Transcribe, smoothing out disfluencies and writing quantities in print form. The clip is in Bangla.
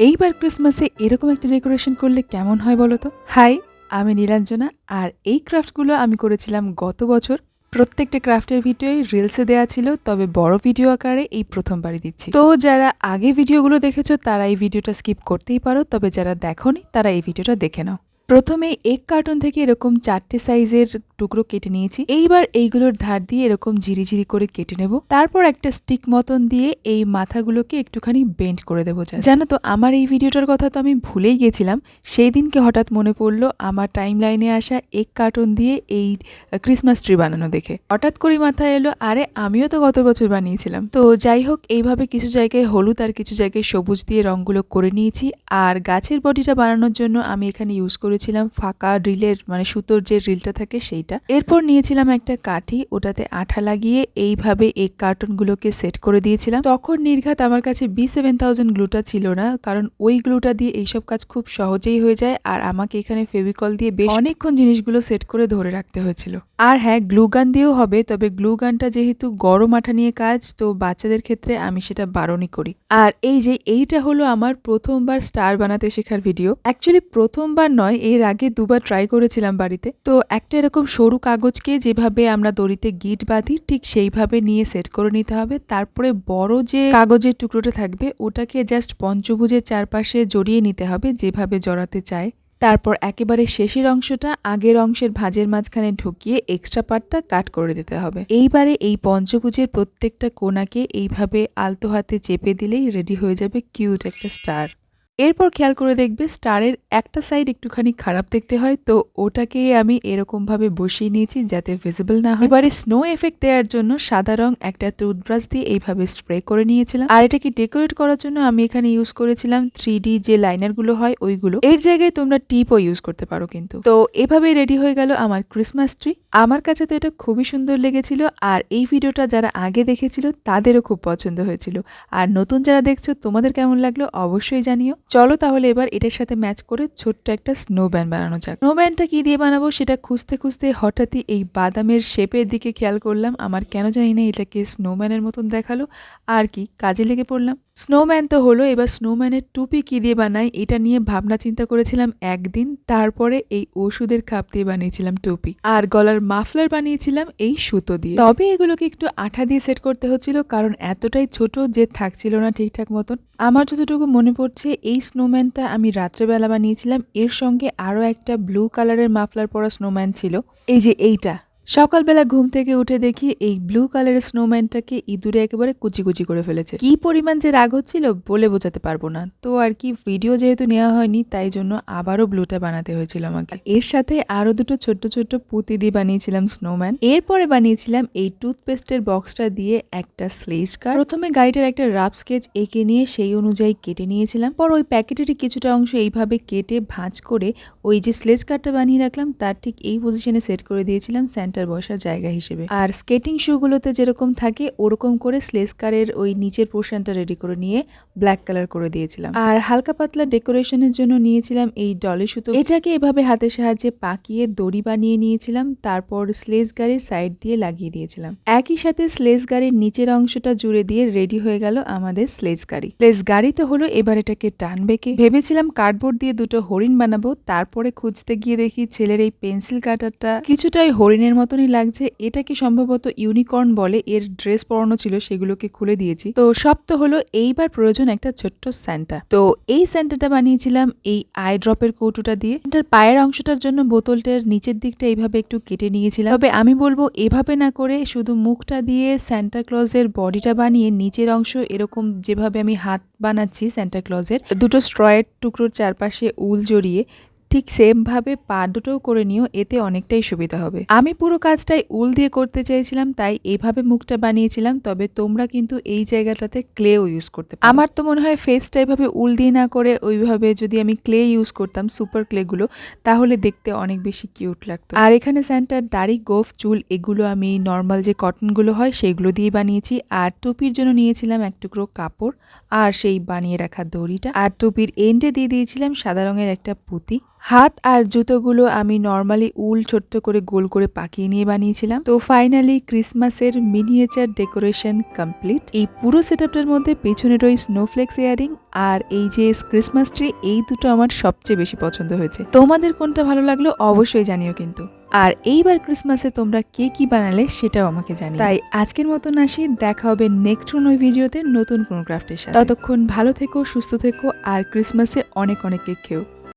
এইবার ক্রিসমাসে এরকম একটা ডেকোরেশন করলে কেমন হয় বলো তো? হাই, আমি নীলাঞ্জনা। আর এই ক্রাফটগুলো আমি করেছিলাম গত বছর। প্রত্যেকটা ক্রাফটের ভিডিওই রিলসে দেওয়া ছিল, তবে বড় ভিডিও আকারে এই প্রথমবারই দিচ্ছি। তো যারা আগে ভিডিওগুলো দেখেছো তারা এই ভিডিওটা স্কিপ করতেই পারো, তবে যারা দেখোনি তারা এই ভিডিওটা দেখে নাও। প্রথমে এক কার্টুন থেকে এরকম 4টে সাইজের টুকরো কেটে নিয়েছি। এইবার এইগুলোর ধার দিয়ে এরকম ঝিরিঝিরি করে কেটে নেব। তারপর একটা স্টিক মতন দিয়ে এই মাথাগুলোকে একটুখানি বেন্ড করে দেবো। জানো তো, আমার এই ভিডিওটার কথা তো আমি ভুলেই গেছিলাম। সেই দিনকে হঠাৎ মনে পড়লো আমার টাইম লাইনে আসা এক কার্টুন দিয়ে এই ক্রিসমাস ট্রি বানানো দেখে। হঠাৎ করে মাথায় এলো, আরে আমিও তো গত বছর বানিয়েছিলাম। তো যাই হোক, এইভাবে কিছু জায়গায় হলুদ আর কিছু জায়গায় সবুজ দিয়ে রঙগুলো করে নিয়েছি। আর গাছের বডিটা বানানোর জন্য আমি এখানে ইউজ করেছিলাম ফাঁকা রিলের, মানে সুতোর যে রিলটা থাকে সেইটা। এরপর নিয়েছিলাম একটা কাঠি, ওটাতে আঠা লাগিয়ে এইভাবে এক কার্টুনগুলোকে সেট করে দিয়েছিলাম। তখন নির্ঘাত আমার কাছে B7000 গ্লুটা ছিল না, কারণ ওই গ্লুটা দিয়ে এইসব কাজ খুব সহজেই হয়ে যায়। আর আমাকে এখানে ফেভিকল দিয়ে বেশ অনেকক্ষণ জিনিসগুলো সেট করে ধরে রাখতে হয়েছিল। আর হ্যাঁ, গ্লু গান দিয়েও হবে, তবে গ্লু গানটা যেহেতু গরম আঠা নিয়ে কাজ, তো বাচ্চাদের ক্ষেত্রে আমি সেটা বারণই করি। আর এই যে এইটা হলো আমার প্রথমবার স্টার বানাতে শেখার ভিডিও। অ্যাকচুয়ালি প্রথমবার নয়, এর আগে দুবার ট্রাই করেছিলাম বাড়িতে। তো একটা এরকম সরু কাগজকে যেভাবে আমরা দড়িতে গিট বাঁধি ঠিক সেইভাবে নিয়ে সেট করে নিতে হবে। তারপরে বড় যে কাগজের টুকরোটা থাকবে ওটাকে জাস্ট পঞ্চভুজের চারপাশে জড়িয়ে নিতে হবে যেভাবে জড়াতে চায়। তারপর একেবারে শেষের অংশটা আগের অংশের ভাঁজের মাঝখানে ঢুকিয়ে এক্সট্রা পার্টটা কাট করে দিতে হবে। এইবারে এই পঞ্চভুজের প্রত্যেকটা কোণাকে এইভাবে আলতো হাতে চেপে দিলেই রেডি হয়ে যাবে কিউট একটা স্টার। এরপর খেয়াল করে দেখবে স্টারের একটা সাইড একটুখানি খারাপ দেখতে হয়, তো ওটাকে আমি এরকম ভাবে বসিয়ে নিয়েছি যাতে ভিজিবল না হয়। এবারে স্নো এফেক্ট দেওয়ার জন্য সাদা রং একটা টুথব্রাশ দিয়ে এইভাবে স্প্রে করে নিয়েছিলাম। আর এটাকে ডেকোরেট করার জন্য আমি এখানে ইউজ করেছিলাম 3D যে লাইনার গুলো হয় ওইগুলো। এর জায়গায় তোমরা টিপও ইউজ করতে পারো কিন্তু। তো এভাবে রেডি হয়ে গেল আমার ক্রিসমাস ট্রি। আমার কাছে তো এটা খুবই সুন্দর লেগেছিল, আর এই ভিডিওটা যারা আগে দেখেছিল তাদেরও খুব পছন্দ হয়েছিল। আর নতুন যারা দেখছো তোমাদের কেমন লাগলো অবশ্যই জানিও। চলো তাহলে এবার এটার সাথে ম্যাচ করে ছোট্ট একটা স্নোব্যান্ড বানানো যাক। স্নোব্যান্ডটা কি দিয়ে বানাবো সেটা খুঁজতে খুঁজতে হঠাৎই এই বাদামের শেপের দিকে খেয়াল করলাম। আমার কেন জানি না এটাকে স্নোম্যানের মতন দেখালো, আর কি কাজে লেগে পড়লাম। স্নোম্যান তো হলো, এবার স্নোম্যানের টুপি কি দিয়ে বানাই এটা নিয়ে ভাবনা চিন্তা করেছিলাম একদিন। তারপরে এই ওষুধের খাপ দিয়ে বানিয়েছিলাম টুপি, আর গলার মাফলার বানিয়েছিলাম এই সুতো দিয়ে। তবে এগুলোকে একটু আঠা দিয়ে সেট করতে হচ্ছিল, কারণ এতটাই ছোট যে থাকছিল না ঠিকঠাক মতন। আমার যতটুকু মনে পড়ছে এই স্নোম্যানটা আমি রাত্রেবেলা বানিয়েছিলাম। এর সঙ্গে আরো একটা ব্লু কালারের মাফলার পরা স্নোম্যান ছিল, এই যে এইটা। সকালবেলা ঘুম থেকে উঠে দেখি এই ব্লু কালারের স্নোম্যানটাকে ইঁদুরে একেবারে কুচি কুচি করে ফেলেছে। কি পরিমাণ যে রাগ হচ্ছিল বলে বোঝাতে পারবো না। তো আর কি, ভিডিও যেহেতু নেওয়া হয়নি তাই জন্য আবারও ব্লুটা বানাতে হয়েছিল আমাকে। এর সাথে আরো দুটো ছোট্ট ছোট্ট পুঁতি দিয়ে বানিয়েছিলাম স্নোম্যান। এরপরে বানিয়েছিলাম এই টুথপেস্টের বক্সটা দিয়ে একটা স্লেজ কার। প্রথমে গাড়িটার একটা রাফ স্কেচ এঁকে নিয়ে সেই অনুযায়ী কেটে নিয়েছিলাম। পর ওই প্যাকেটেরই কিছুটা অংশ এইভাবে কেটে ভাঁজ করে ওই যে স্লেজ কারটা বানিয়ে রাখলাম তার ঠিক এই পজিশনে সেট করে দিয়েছিলাম সেন্টার বসার জায়গা হিসেবে। আর স্কেটিং শু গুলোতে যেরকম থাকে ওরকম করে স্লেজ কারের ওই নিচের পোর্শনটা রেডি করে নিয়ে ব্ল্যাক কালার করে দিয়েছিলাম। আর হালকা পাতলা ডেকোরেশনের জন্য নিয়েছিলাম এই ডলি সুতো। এটাকে এভাবে হাতের সাহায্যে পাকিয়ে দড়ি বানিয়ে নিয়েছিলাম। তারপর স্লেজ গাড়ির সাইড দিয়ে লাগিয়ে দিয়েছিলাম। একই সাথে স্লেজ গাড়ির নিচের অংশটা জুড়ে দিয়ে রেডি হয়ে গেল আমাদের স্লেজ গাড়ি। স্লেজ গাড়িতে হলো এবার এটাকে টানবে কে। ভেবেছিলাম কার্ডবোর্ড দিয়ে দুটো হরিণ বানাবো, তারপরে খুঁজতে গিয়ে দেখি ছেলের এই পেন্সিল কাটারটা কিছুটাই হরিণের মতনই লাগছে। এটাকে সম্ভবত ইউনিকর্ন বলে, এর ড্রেস পরানো ছিল সেগুলোকে খুলে দিয়েছি। তো সব তো হলো, এইবার প্রয়োজন একটা ছোট্ট স্যান্টা। তো এই স্যান্টাটা বানিয়েছিলাম এই আই ড্রপের কৌটোটা দিয়ে। এটার পায়ের অংশটার জন্য বোতলটার নিচের দিকটা এইভাবে একটু কেটে নিয়েছিলাম। তবে আমি বলবো এভাবে না করে শুধু মুখটা দিয়ে স্যান্টা ক্লজের বডিটা বানিয়ে নিচের অংশ এরকম যেভাবে আমি হাত বানাচ্ছি স্যান্টা ক্লজের, দুটো স্ট্রয়ের টুকরোর চারপাশে উল জড়িয়ে ঠিক সেম ভাবে পা দুটোও করে নিও, এতে অনেকটাই সুবিধা হবে। আমি পুরো কাজটাই উল দিয়ে করতে চাইছিলাম তাই এইভাবে মুখটা বানিয়েছিলাম। তবে তোমরা কিন্তু এই জায়গাটাতে ক্লেও ইউজ করতে পারো। আমার তো মনে হয় ফেসটা এভাবে উল দিয়ে না করে ওইভাবে যদি আমি ক্লে ইউজ করতাম, সুপার ক্লে গুলো, তাহলে দেখতে অনেক বেশি কিউট লাগতো। আর এখানে স্যান্টার দাড়ি, গোফ, চুল এগুলো আমি নর্মাল যে কটন গুলো হয় সেগুলো দিয়ে বানিয়েছি। আর টুপির জন্য নিয়েছিলাম এক টুকরো কাপড় আর সেই বানিয়ে রাখা দড়িটা। আর টুপির এন্ডে দিয়ে দিয়েছিলাম সাদা রঙের একটা পুঁতি। হাত আর জুতোগুলো আমি নর্মালি উল ছোট্ট করে গোল করে পাকিয়ে নিয়ে বানিয়েছিলাম। তো ফাইনালি ক্রিসমাসের মিনিয়েচার ডেকোরেশন কমপ্লিট। এই পুরো সেটআপটার মধ্যে পেছনের ওই স্নোফ্লেক্স ইয়ারিং আর এই যে ক্রিসমাস ট্রি, এই দুটো আমার সবচেয়ে বেশি পছন্দ হয়েছে। তোমাদের কোনটা ভালো লাগলো অবশ্যই জানিও কিন্তু। আর এইবার ক্রিসমাসে তোমরা কে কি বানালে সেটাও আমাকে জানিও। তাই আজকের মতন আসি, দেখা হবে নেক্সট কোনো ভিডিওতে নতুন কোনো ক্রাফটের সাথে। ততক্ষণ ভালো থেকো, সুস্থ থেকো আর ক্রিসমাসে অনেক অনেক কেক খেও।